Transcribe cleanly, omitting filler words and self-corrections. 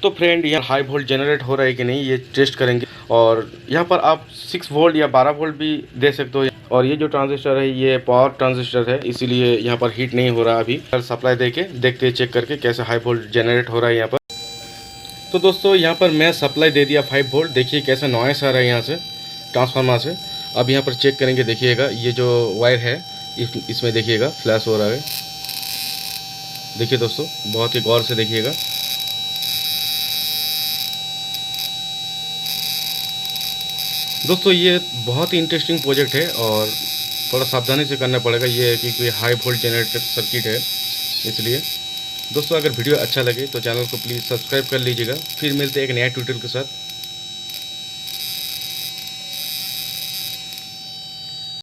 तो फ्रेंड यहाँ high volt generate हो रहा है कि नहीं ये टेस्ट करेंगे। और यहाँ पर आप 6 वोल्ट या 12 वोल्ट भी दे सकते हो। और ये जो ट्रांजिस्टर है ये पावर ट्रांजिस्टर है, इसीलिए यहाँ पर हीट नहीं हो रहा अभी। सप्लाई देके देखते हैं, चेक करके कैसे हाई वोल्ट जनरेट हो रहा है यहाँ पर। तो दोस्तों यहाँ पर मैं सप्लाई दे दिया 5 वोल्ट, देखिए कैसा नॉइस आ रहा है यहाँ से ट्रांसफार्मर से। अब यहाँ पर चेक करेंगे, देखिएगा ये जो वायर है इसमें देखिएगा फ्लैश हो रहा है। देखिए दोस्तों, बहुत ही गौर से देखिएगा। दोस्तों ये बहुत ही इंटरेस्टिंग प्रोजेक्ट है और थोड़ा सावधानी से करना पड़ेगा, ये है क्योंकि हाई वोल्ट जनरेटर सर्किट है इसलिए। दोस्तों अगर वीडियो अच्छा लगे तो चैनल को प्लीज़ सब्सक्राइब कर लीजिएगा। फिर मिलते हैं एक नया ट्यूटोरियल के साथ।